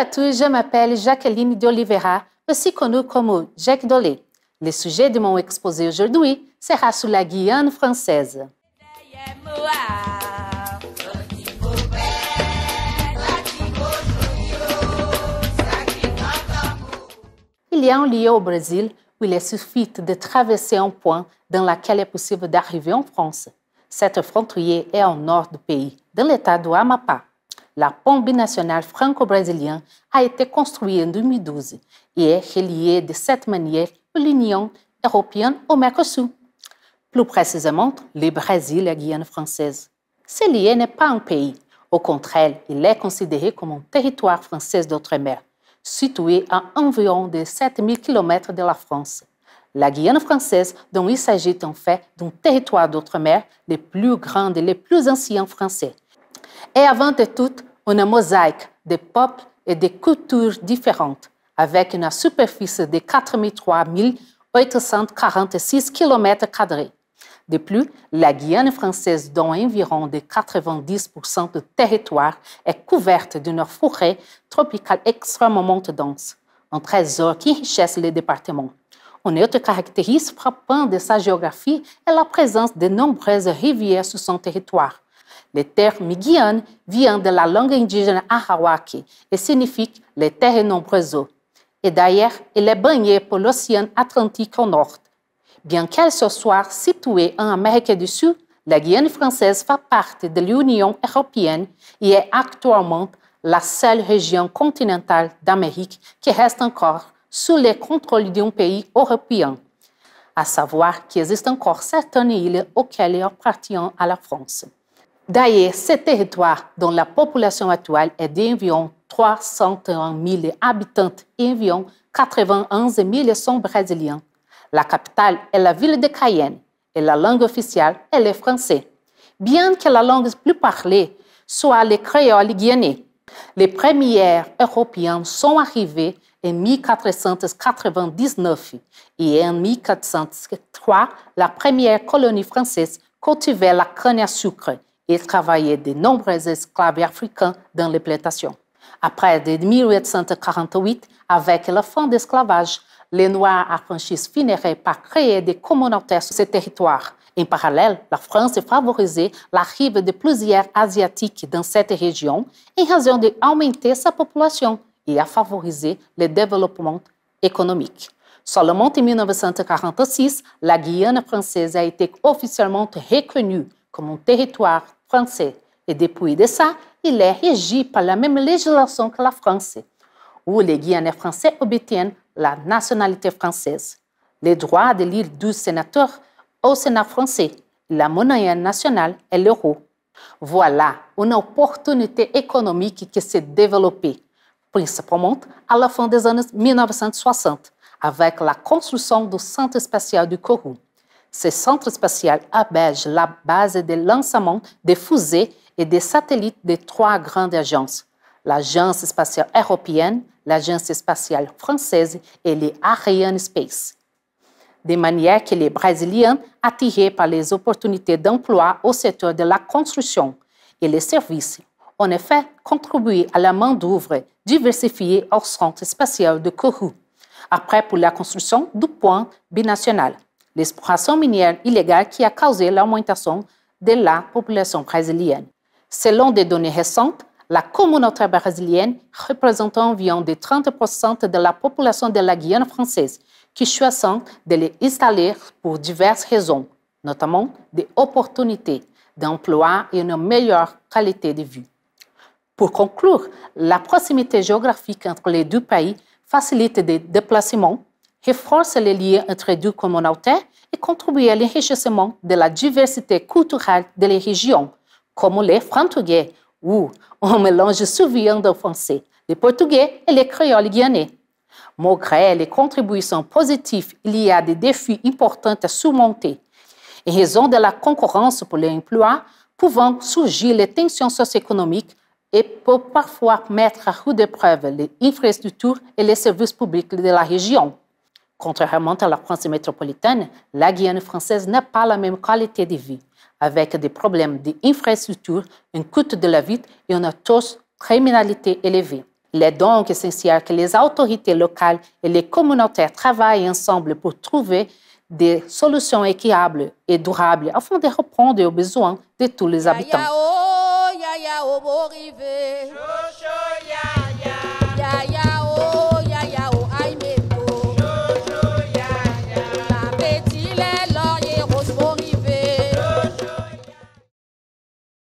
à tous, je m'appelle Jacqueline de Oliveira, aussi connue comme Jack Dolé. Le sujet de mon exposé aujourd'hui sera sur la Guyane française. Il y a un lieu au Brésil où il suffit de traverser un point dans lequel est possible d'arriver en France. Cette frontière est au nord du pays, dans l'état do Amapá. La pont binational franco-brésilien a été construit en 2012 et est relié de cette manière à l'Union européenne au Mercosur. Plus précisément, le Brésil et la Guyane française. Ce lieu n'est pas un pays. Au contraire, il est considéré comme un territoire français d'outre-mer, situé à environ de 7000 km de la France. La Guyane française, dont il s'agit en fait d'un territoire d'outre-mer le plus grand et le plus ancien français, est avant de tout une mosaïque de peuples et de cultures différentes, avec une superficie de 83 846 km². De plus, la Guyane française, dont environ de 90% du territoire est couverte d'une forêt tropicale extrêmement dense, un trésor qui enrichisse le département. Une autre caractéristique frappante de sa géographie est la présence de nombreuses rivières sur son territoire. Le terme Guyane vient de la langue indigène Arawak et signifie les terres nombreuses. Et d'ailleurs, il est baigné par l'océan Atlantique au nord. Bien qu'elle se soit située en Amérique du Sud, la Guyane française fait partie de l'Union européenne et est actuellement la seule région continentale d'Amérique qui reste encore sous le contrôle d'un pays européen, à savoir qu'il existe encore certaines îles auxquelles il appartient à la France. D'ailleurs, ce territoire, dont la population actuelle est d'environ 301 000 habitants et environ 91 000 sont brésiliens. La capitale est la ville de Cayenne et la langue officielle est le français, bien que la langue plus parlée soit le créole guyanais. Les premiers Européens sont arrivés en 1499 et en 1403, la première colonie française cultivait la canne à sucre et travaillait de nombreux esclaves africains dans les plantations. Après 1848, avec la fin de l'esclavage, les Noirs affranchis finiraient par créer des communautés sur ce territoire. En parallèle, la France favorisait l'arrivée de plusieurs Asiatiques dans cette région en raison d'augmenter sa population et à favoriser le développement économique. Seulement en 1946, la Guyane française a été officiellement reconnue comme un territoire français et depuis de ça, il est régi par la même législation que la France, où les Guyanais français obtiennent la nationalité française, les droits d'élire 12 sénateurs au Sénat français, la monnaie nationale est l'euro. Voilà une opportunité économique qui s'est développée, principalement à la fin des années 1960, avec la construction du Centre spatial du Kourou. Ce centre spatial héberge la base de lancement des fusées et des satellites de 3 grandes agences, l'Agence spatiale européenne, l'Agence spatiale française et les Arianespace. De manière que les Brésiliens, attirés par les opportunités d'emploi au secteur de la construction et les services, en effet contribué à la main-d'œuvre diversifiée au centre spatial de Kourou, après pour la construction du point binational, l'exploration minière illégale qui a causé l'augmentation de la population brésilienne. Selon des données récentes, la communauté brésilienne représente environ de 30% de la population de la Guyane française, qui choisissent de les installer pour diverses raisons, notamment des opportunités d'emploi et une meilleure qualité de vie. Pour conclure, la proximité géographique entre les deux pays facilite les déplacements, renforce les liens entre deux communautés et contribue à l'enrichissement de la diversité culturelle de les régions, comme les Franc-Togais, où on mélange souvent de français, les portugais et les créoles guyanais. Malgré les contributions positives, il y a des défis importants à surmonter. En raison de la concurrence pour l'emploi, pouvant surgir les tensions socio-économiques et peuvent parfois mettre à rude épreuve les infrastructures et les services publics de la région. Contrairement à la France métropolitaine, la Guyane française n'a pas la même qualité de vie, avec des problèmes d'infrastructure, un coût de la vie et un taux de criminalité élevé. Il est donc essentiel que les autorités locales et les communautaires travaillent ensemble pour trouver des solutions équitables et durables afin de répondre aux besoins de tous les habitants.